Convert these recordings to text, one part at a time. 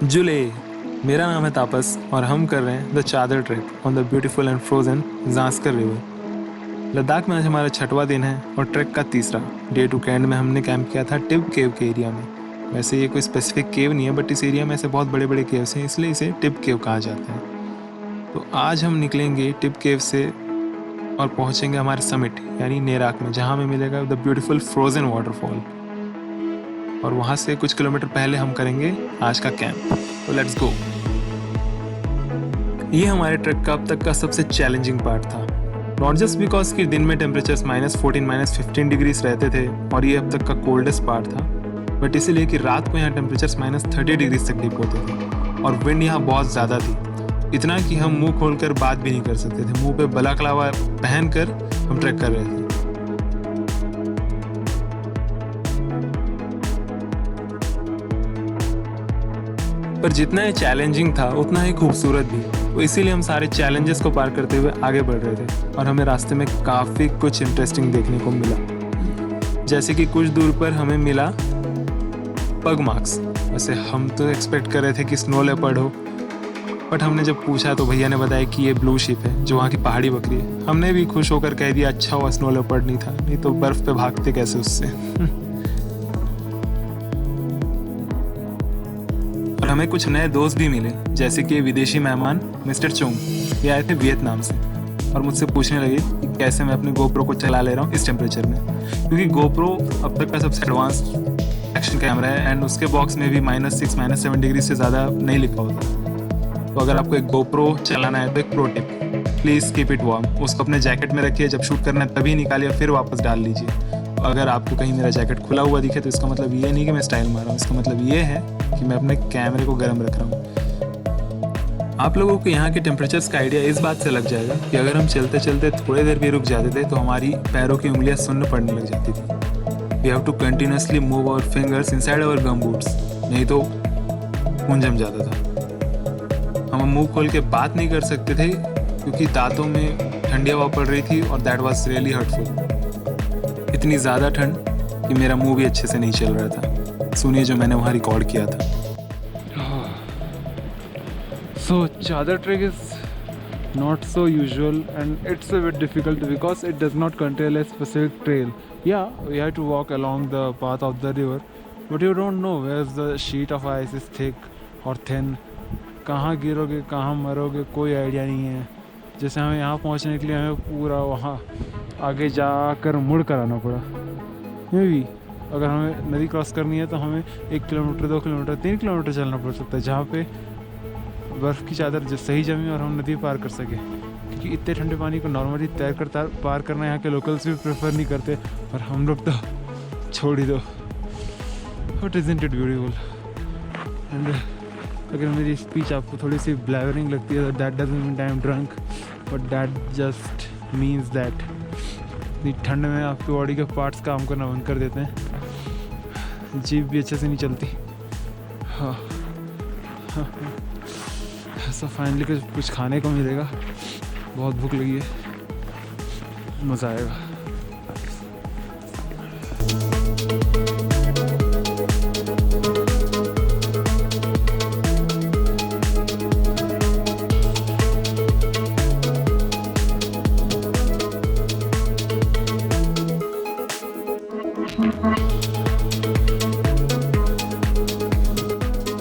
जुले। मेरा नाम है तापस और हम कर रहे हैं द चादर track on the beautiful and frozen Zanskar river. Ladakh में आज हमारा 6वां दिन है और ट्रैक का तीसरा। डे टू के एंड में हमने कैंप किया था टिब केव के एरिया में। वैसे ये कोई स्पेसिफिक केव नहीं है, बट इस एरिया में ऐसे बहुत बड़े बड़े केव्स हैं, इसलिए इसे टिब केव कहा जाता है। तो आज हम निकलेंगे टिब केव से और पहुंचेंगे हमारे समिट यानी नेराक में, जहाँ हमें मिलेगा द ब्यूटीफुल फ्रोजन वाटरफॉल। और वहाँ से कुछ किलोमीटर पहले हम करेंगे आज का कैंप। तो लेट्स गो। ये हमारे ट्रैक का अब तक का सबसे चैलेंजिंग पार्ट था। नॉट जस्ट बिकॉज कि दिन में टेम्परेचर्स -14 -15 डिग्रीज रहते थे और ये अब तक का कोल्डेस्ट पार्ट था, बट इसीलिए कि रात को यहाँ टेम्परेचर्स -30 डिग्रीज तक डिप होते थे और विंड यहाँ बहुत ज़्यादा थी। इतना कि हम मुंह खोलकर बात भी नहीं कर सकते थे। मुंह पे बलाक्लावा पहन कर हम ट्रैक कर रहे थे। पर जितना ही चैलेंजिंग था उतना ही खूबसूरत भी। तो इसीलिए हम सारे चैलेंजेस को पार करते हुए आगे बढ़ रहे थे और हमें रास्ते में काफ़ी कुछ इंटरेस्टिंग देखने को मिला। जैसे कि कुछ दूर पर हमें मिला पग मार्क्स। वैसे हम तो एक्सपेक्ट कर रहे थे कि स्नो लेपर्ड हो, बट हमने जब पूछा तो भैया ने बताया कि ये ब्लू शिप है, जो वहाँ की पहाड़ी बकरी है। हमने भी खुश होकर कह दिया अच्छा हुआ स्नो लेपर्ड नहीं था, नहीं तो बर्फ़ पे भागते कैसे उससे। और हमें कुछ नए दोस्त भी मिले, जैसे कि विदेशी मेहमान मिस्टर चोंग। ये आए थे वियतनाम से और मुझसे पूछने लगे कि कैसे मैं अपने गोप्रो को चला ले रहा हूँ इस टेम्परेचर में, क्योंकि गोप्रो अब तक का सबसे एडवांस एक्शन कैमरा है एंड उसके बॉक्स में भी -6 -7 डिग्री से ज़्यादा नहीं लिखा होता। तो अगर आपको एक गोप्रो चलाना है तो एक pro tip, please keep it warm. उसको अपने जैकेट में रखिए, जब शूट करना है तभी निकालिए, फिर वापस डाल लीजिए। अगर आपको कहीं मेरा जैकेट खुला हुआ दिखे तो इसका मतलब ये नहीं कि मैं स्टाइल मार रहा हूँ, इसका मतलब ये है कि मैं अपने कैमरे को गर्म रख रहा हूँ। आप लोगों को यहाँ के टेम्परेचर्स का आइडिया इस बात से लग जाएगा कि अगर हम चलते चलते थोड़ी देर भी रुक जाते थे तो हमारी पैरों की उंगलियाँ सुन्न पड़ने लग जाती थी। We have to continuously move our fingers inside our gum boots, नहीं तो खून जम जाता था। हम मुंह खोल के बात नहीं कर सकते थे क्योंकि दांतों में ठंडी हवा पड़ रही थी और दैट वाज रियली हर्टफुल। इतनी ज़्यादा ठंड कि मेरा मुंह भी अच्छे से नहीं चल रहा था। सुनिए जो मैंने वहाँ रिकॉर्ड किया था। So Chadar trek is not so usual and it's a bit difficult because it does not contain a specific trail. Yeah, we have to walk along the path of the river, but you don't know where the sheet of ice is thick or thin. कहाँ गिरोगे, कहाँ मरोगे, कोई idea नहीं है। जैसे हमें यहाँ पहुँचने के लिए हमें पूरा वहाँ आगे जाकर मुड़ कर आना पड़ा। मे भी अगर हमें नदी क्रॉस करनी है तो हमें 1 किलोमीटर 2 किलोमीटर 3 किलोमीटर चलना पड़ सकता है, जहाँ पे बर्फ़ की चादर जो सही जमी और हम नदी पार कर सके, क्योंकि इतने ठंडे पानी को नॉर्मली तैर कर पार करना यहाँ के लोकल्स भी प्रेफर नहीं करते और हम लोग तो छोड़ ही दो। But isn't it beautiful. And अगर मेरी स्पीच आपको थोड़ी सी ब्लैवरिंग लगती है तो that doesn't mean I am drunk, but that just means that इतनी ठंड में आपकी बॉडी के पार्ट्स काम करना बंद कर देते हैं, जीभ भी अच्छे से नहीं चलती। हाँ सो फाइनली कुछ खाने को मिलेगा, बहुत भूख लगी है, मज़ा आएगा।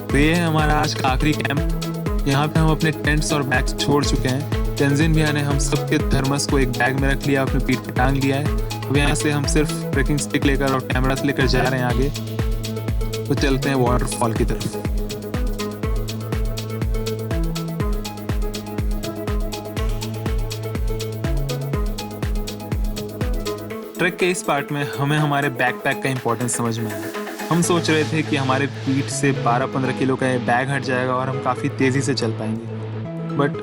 तो ये है हमारा आज का आखिरी कैंप। यहाँ पे हम अपने टेंट्स और बैग्स छोड़ चुके हैं। तेंजिन भैया ने हम सबके थर्मस को एक बैग में रख लिया, अपने पीठ पे टांग लिया है। अब यहाँ से हम सिर्फ ट्रेकिंग स्टिक लेकर और कैमरा से लेकर जा रहे हैं आगे। तो चलते हैं वाटरफॉल की तरफ। ट्रैक के इस पार्ट में हमें हमारे बैकपैक का इंपॉर्टेंस समझ में आया। हम सोच रहे थे कि हमारे पीठ से 12-15 किलो का ये बैग हट जाएगा और हम काफ़ी तेज़ी से चल पाएंगे, but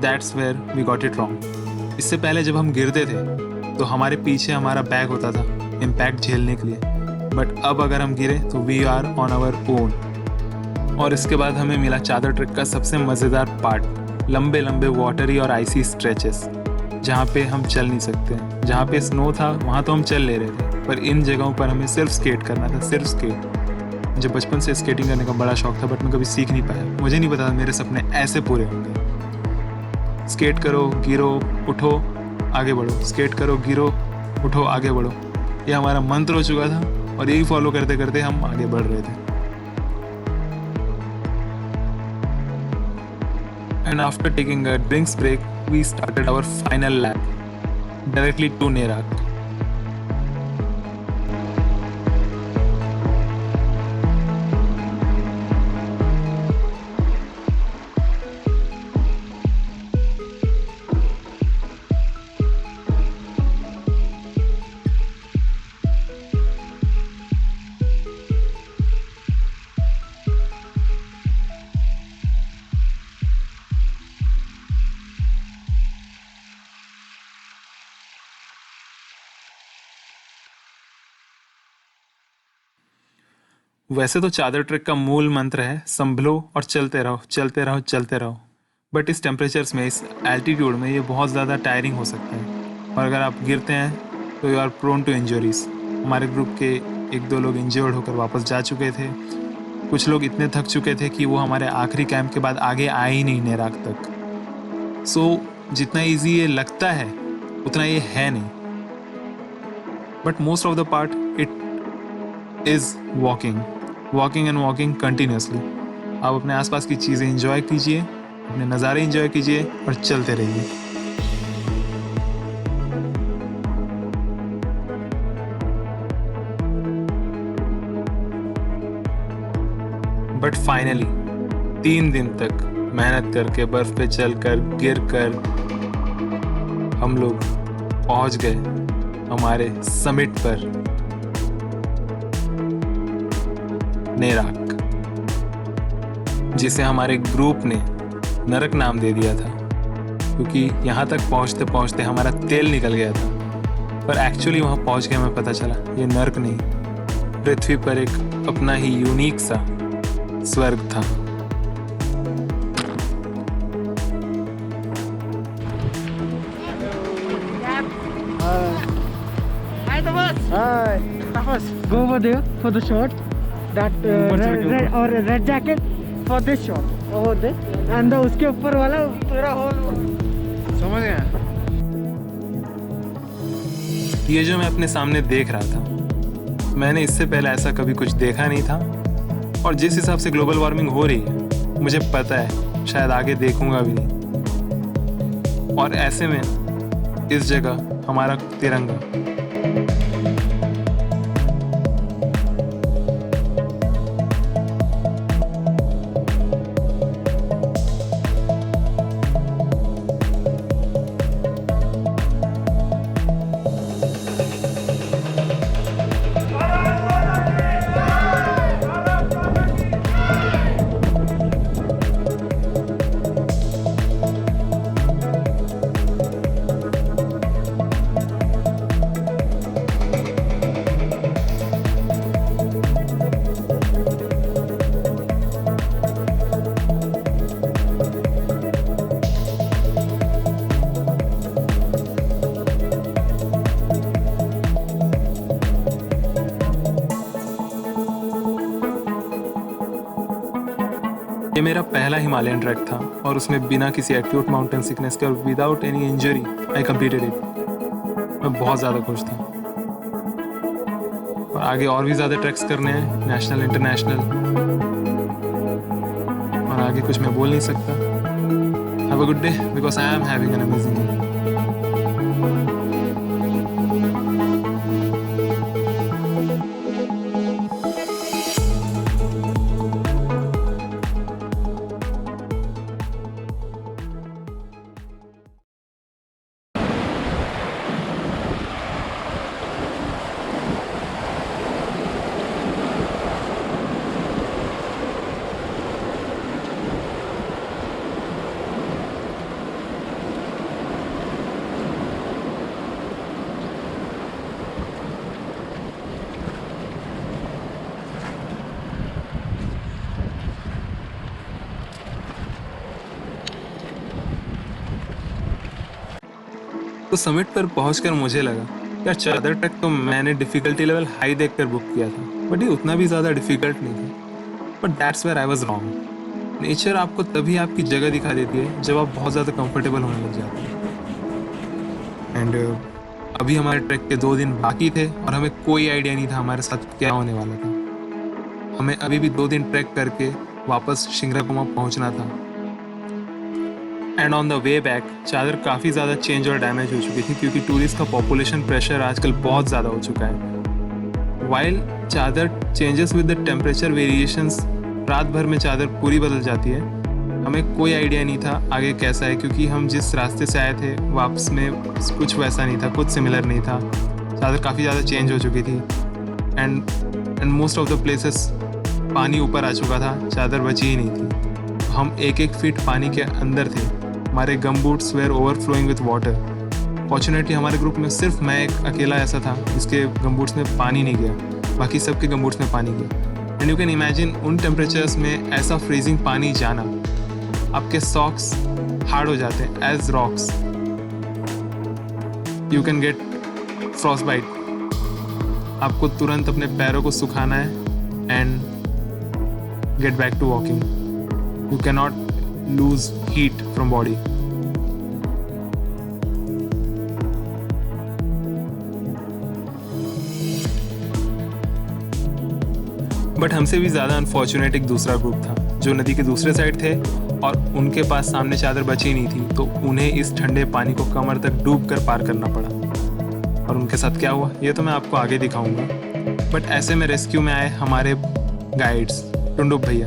that's where we got it wrong. इससे पहले जब हम गिरते थे तो हमारे पीछे हमारा बैग होता था इम्पैक्ट झेलने के लिए, बट अब अगर हम गिरे तो we are on our own. और इसके बाद हमें मिला चादर ट्रैक का सबसे मज़ेदार पार्ट, लंबे लंबे वाटरी और आइसी स्ट्रेचेस, जहाँ पे हम चल नहीं सकते। जहाँ पे स्नो था वहाँ तो हम चल ले रहे थे, पर इन जगहों पर हमें सिर्फ स्केट करना था, सिर्फ स्केट। मुझे बचपन से स्केटिंग करने का बड़ा शौक था, बट मैं कभी सीख नहीं पाया। मुझे नहीं पता था मेरे सपने ऐसे पूरे होंगे। स्केट करो, गिरो, उठो, आगे बढ़ो, स्केट करो, गिरो, उठो, आगे बढ़ो, ये हमारा मंत्र हो चुका था और यही फॉलो करते करते हम आगे बढ़ रहे थे। And after taking a drinks break, we started our final lap directly to Nerak. वैसे तो चादर ट्रैक का मूल मंत्र है संभलो और चलते रहो, चलते रहो, चलते रहो। बट इस टेम्परेचर्स में, इस एल्टीट्यूड में ये बहुत ज़्यादा टायरिंग हो सकता है और अगर आप गिरते हैं तो you are prone to injuries. हमारे ग्रुप के 1-2 लोग इंजर्ड होकर वापस जा चुके थे। कुछ लोग इतने थक चुके थे कि वो हमारे आखिरी कैंप के बाद आगे आए ही नहीं नेराक तक। सो जितना ईजी ये लगता है उतना ये है नहीं। But most of the part it is walking and walking continuously. आप अपने आसपास की चीज़ें इंजॉय कीजिए, अपने नज़ारे इंजॉय कीजिए और चलते रहिए। बट फाइनली 3 दिन तक मेहनत करके, बर्फ पे चलकर, गिर कर हम लोग पहुंच गए हमारे समिट पर, नेराक, जिसे हमारे ग्रुप ने नरक नाम दे दिया था क्योंकि यहाँ तक पहुँचते पहुँचते हमारा तेल निकल गया था। पर एक्चुअली वहाँ पहुँच के हमें पता चला ये नरक नहीं, पृथ्वी पर एक अपना ही यूनिक सा स्वर्ग था। Hi Thomas. Hi. Thomas. Go over there for the shot. That red jacket for this shot over there. And उसके ऊपर वाला पूरा होल। समझ गया? ये जो मैं अपने सामने देख रहा था, मैंने इससे पहले ऐसा कभी कुछ देखा नहीं था। और जिस हिसाब से ग्लोबल वार्मिंग हो रही है, मुझे पता है शायद आगे देखूंगा भी नहीं। और ऐसे में इस जगह हमारा तिरंगा, ये मेरा पहला हिमालयन ट्रैक था और उसमें बिना किसी एक्यूट माउंटेन सिकनेस के और without any injury I completed it. मैं बहुत ज़्यादा खुश था और आगे और भी ज़्यादा ट्रैक्स करने हैं, नेशनल, इंटरनेशनल, और आगे कुछ मैं बोल नहीं सकता। Have a good day because I am having an amazing day. तो समिट पर पहुंचकर मुझे लगा यार चादर ट्रैक तो मैंने डिफिकल्टी लेवल हाई देखकर बुक किया था, बट ये उतना भी ज़्यादा डिफ़िकल्ट नहीं था। But that's where I was wrong. Nature आपको तभी आपकी जगह दिखा देती है जब आप बहुत ज़्यादा कंफर्टेबल होने लग जाते हैं। एंड अभी हमारे ट्रैक के 2 दिन बाकी थे और हमें कोई आइडिया नहीं था हमारे साथ क्या होने वाला था। हमें अभी भी 2 दिन ट्रैक करके वापस शिंगराकोमा पहुंचना था। And on the way back चादर काफ़ी ज़्यादा चेंज और डैमेज हो चुकी थी क्योंकि टूरिस्ट का पॉपुलेशन प्रेशर आजकल बहुत ज़्यादा हो चुका है। वाइल चादर changes with the temperature variations, रात भर में चादर पूरी बदल जाती है। हमें कोई आइडिया नहीं था आगे कैसा है क्योंकि हम जिस रास्ते से आए थे वापस में कुछ वैसा नहीं था, कुछ सिमिलर नहीं था। चादर काफ़ी ज़्यादा चेंज हो चुकी थी and most of the places पानी ऊपर आ चुका था, चादर बची ही नहीं थी। हम 1-1 फीट पानी के अंदर थे। हमारे gum boots were overflowing with water. Fortunately हमारे ग्रुप में सिर्फ मैं एक अकेला ऐसा था जिसके गम बूट्स में पानी नहीं गया, बाकी सबके गम बूट्स में पानी गया। एंड यू कैन इमेजिन उन टेम्परेचर्स में ऐसा फ्रीजिंग पानी जाना, आपके सॉक्स हार्ड हो जाते हैं as rocks. You can get frostbite. आपको तुरंत अपने पैरों को सुखाना है and get back to walking. You cannot lose heat from body. But हमसे भी ज़्यादा अनफॉर्चुनेट एक दूसरा ग्रुप था जो नदी के दूसरे साइड थे और उनके पास सामने चादर बची नहीं थी, तो उन्हें इस ठंडे पानी को कमर तक डूब कर पार करना पड़ा। और उनके साथ क्या हुआ ये तो मैं आपको आगे दिखाऊंगा। बट ऐसे में रेस्क्यू में आए हमारे गाइड्स टुंडुप भैया।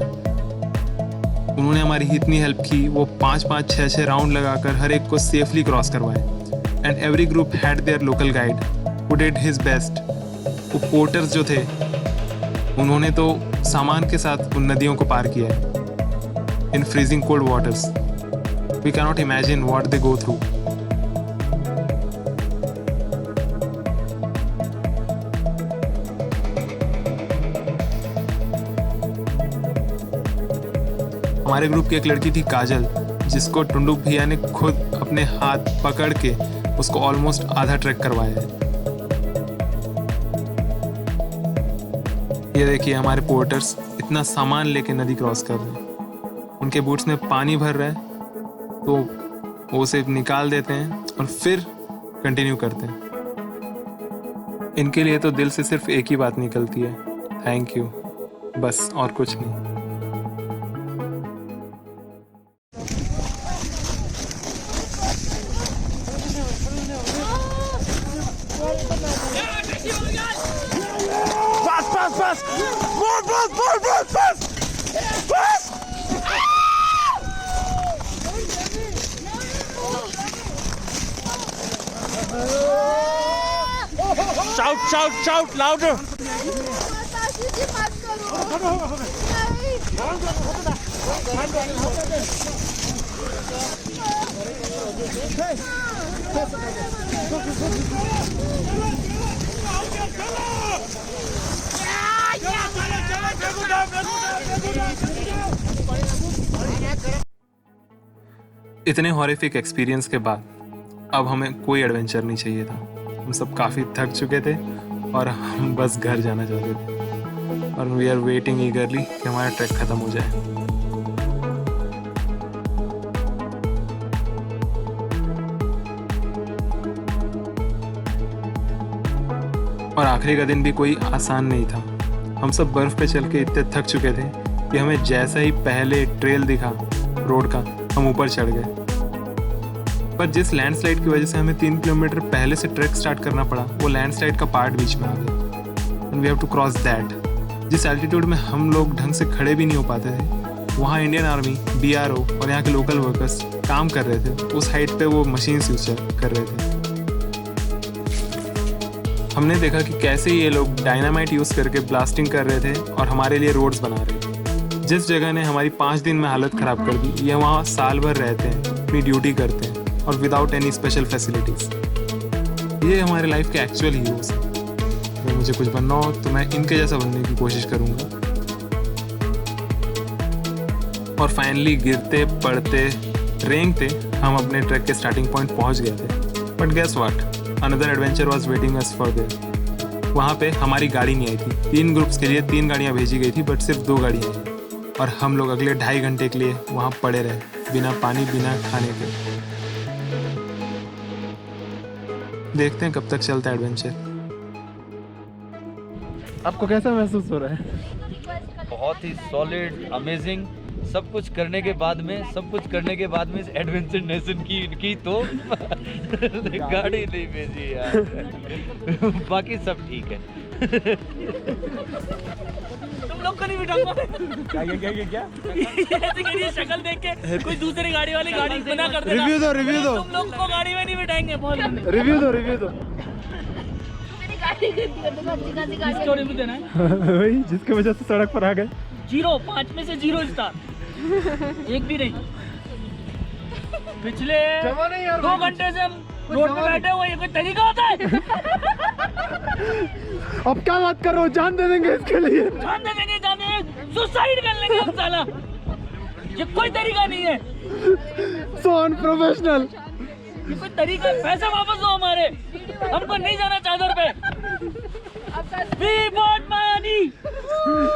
उन्होंने हमारी इतनी हेल्प की, वो 5-5, 6-6 राउंड लगाकर हर एक को सेफली क्रॉस करवाए। And every group had their local guide who did his best. वो पोर्टर्स जो थे उन्होंने तो सामान के साथ उन नदियों को पार किया है in freezing cold waters. We can not imagine what they go through. हमारे ग्रुप की एक लड़की थी काजल, जिसको टुंडुप भैया ने खुद अपने हाथ पकड़ के उसको ऑलमोस्ट आधा ट्रैक करवाया है। ये देखिए हमारे पोर्टर्स इतना सामान लेके नदी क्रॉस कर रहे हैं। उनके बूट्स में पानी भर रहा है तो वो उसे निकाल देते हैं और फिर कंटिन्यू करते हैं। इनके लिए तो दिल से सिर्फ एक ही बात निकलती है, थैंक यू, बस और कुछ नहीं। Fast! More! Fast! Shout louder! इतने हॉरिफिक एक्सपीरियंस के बाद अब हमें कोई एडवेंचर नहीं चाहिए था। हम सब काफ़ी थक चुके थे और हम बस घर जाना चाहते थे और वी आर वेटिंग ईगरली कि हमारा ट्रैक ख़त्म हो जाए। और आखिरी का दिन भी कोई आसान नहीं था। हम सब बर्फ़ पे चल के इतने थक चुके थे कि हमें जैसा ही पहले ट्रेल दिखा रोड का, हम ऊपर चढ़ गए। पर जिस लैंडस्लाइड की वजह से हमें 3 किलोमीटर पहले से ट्रैक स्टार्ट करना पड़ा, वो लैंडस्लाइड का पार्ट बीच में आ गया and we have to cross that. जिस एल्टीट्यूड में हम लोग ढंग से खड़े भी नहीं हो पाते थे, वहाँ इंडियन आर्मी, BRO और यहाँ के लोकल वर्कर्स काम कर रहे थे। उस हाइट पे वो मशीन्स यूज कर रहे थे। हमने देखा कि कैसे ये लोग डायनामाइट यूज़ करके ब्लास्टिंग कर रहे थे और हमारे लिए रोड्स बना रहे थे। जिस जगह ने हमारी 5 दिन में हालत ख़राब कर दी, ये वहाँ साल भर रहते हैं, अपनी ड्यूटी करते हैं और विदाउट एनी स्पेशल फैसिलिटीज़। ये हमारे लाइफ के एक्चुअल हीरोज़ हैं। अगर मुझे कुछ बनना हो तो मैं इनके जैसा बनने की कोशिश करूँगा। और फाइनली गिरते पड़ते रेंगते हम अपने ट्रैक के स्टार्टिंग पॉइंट पहुँच गए थे। But guess what, another adventure was waiting us for there. वहाँ पे हमारी गाड़ी नहीं आई थी। 3 ग्रुप्स के लिए 3 गाड़ियाँ भेजी गई थी, बट सिर्फ 2 गाड़ियाँ आई और हम लोग अगले 2.5 घंटे के लिए वहाँ पड़े रहे, बिना पानी बिना खाने के। देखते हैं कब तक चलता है एडवेंचर। आपको कैसा महसूस हो रहा है? बहुत ही सॉलिड, अमेजिंग। सब कुछ करने के बाद में इस एडवेंचर नेशन की इनकी तो गाड़ी नहीं भेजी यार। बाकी सब ठीक है। तुम लोग को नहीं बिठाऊंगा। क्या ऐसे करिए, शक्ल देख के कोई दूसरी गाड़ी वाली गाड़ी मना कर देगा। रिव्यू दो। तुम लोग को गाड़ी में नहीं बिठाएंगे। बहुत रिव्यू दो। स्टोरी भी देना है। वही जिसके वजह से सड़क पर आ गए। 0 5 में से 0 स्टार, एक भी नहीं। पिछले 2 घंटे से हम रोड पे बैठे हुए, ये कोई तरीका होता है? अब क्या बात कर रहे हो? जान दे देंगे इसके लिए। जान दे देंगे, सुसाइड कर लेंगे हम साला। ये कोई तरीका नहीं है, सो अनप्रोफेशनल। ये कोई तरीका। पैसे वापस दो हमारे, हमको नहीं जाना चादर पे। We want money।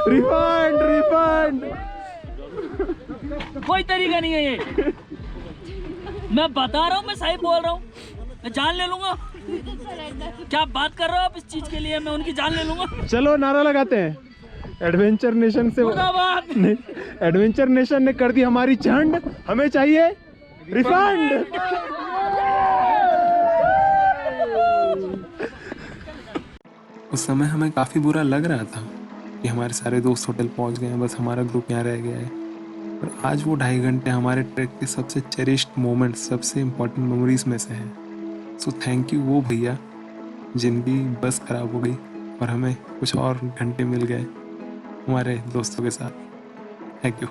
रिफंड। कोई तरीका नहीं है ये। मैं बता रहा हूँ, मैं सही बोल रहा हूँ। मैं जान ले लूंगा। क्या बात कर रहे हो आप इस चीज के लिए? मैं उनकी जान ले लूंगा। चलो नारा लगाते हैं। एडवेंचर नेशन से मुर्दाबाद। नहीं, एडवेंचर नेशन ने कर दी हमारी झंड। हमें चाहिए रिफंड। उस समय हमें काफ़ी बुरा लग रहा था कि हमारे सारे दोस्त होटल पहुंच गए हैं, बस हमारा ग्रुप यहाँ रह गया है। और आज वो 2.5 घंटे हमारे ट्रैक के सबसे चेरिश्ड मोमेंट्स, सबसे इम्पोर्टेंट मेमोरीज में से हैं। सो थैंक यू वो भैया जिनकी बस खराब हो गई और हमें कुछ और घंटे मिल गए हमारे दोस्तों के साथ। Thank you.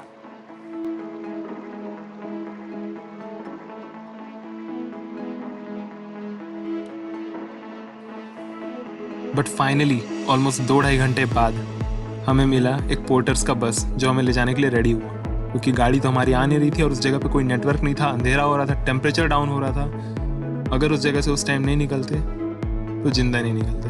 But finally almost 2-2.5 घंटे बाद हमें मिला एक पोर्टर्स का बस जो हमें ले जाने के लिए रेडी हुआ, क्योंकि गाड़ी तो हमारी आ नहीं रही थी और उस जगह पे कोई नेटवर्क नहीं था, अंधेरा हो रहा था, टेम्परेचर डाउन हो रहा था। अगर उस जगह से उस टाइम नहीं निकलते तो जिंदा नहीं निकलते।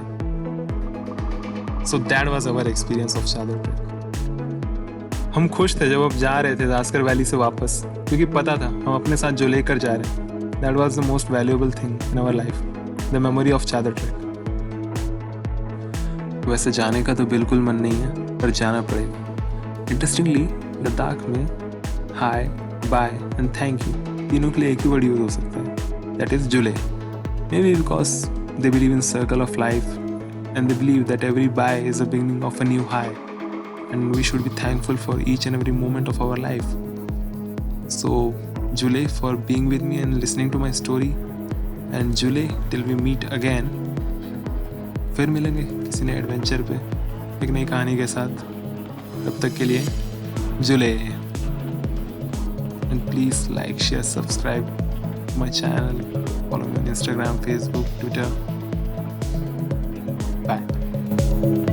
So that was our experience of Chadar trek. हम खुश थे जब अब जा रहे थे जास्कर वैली से वापस, क्योंकि पता था हम अपने साथ जो लेकर जा रहे हैं, that was the most valuable thing in our life, the memory of Chadar trek. वैसे जाने का तो बिल्कुल मन नहीं है, पर जाना पड़ेगा। इंटरेस्टिंगली लद्दाख में हाय, बाय एंड थैंक यू तीनों के लिए एक ही वर्ड यूज हो सकता है, that is Julley. Maybe because they believe in circle of life and they believe that every bye is a beginning of a new hi and we should be thankful for each and every moment of our life. So Julley for being with me and listening to my story, and Julley till we meet again. फिर मिलेंगे किसी नए adventure पे एक नई कहानी के साथ। तब तक के लिए जुले। And please like, share, subscribe my channel, follow me on Instagram, Facebook, Twitter. Bye.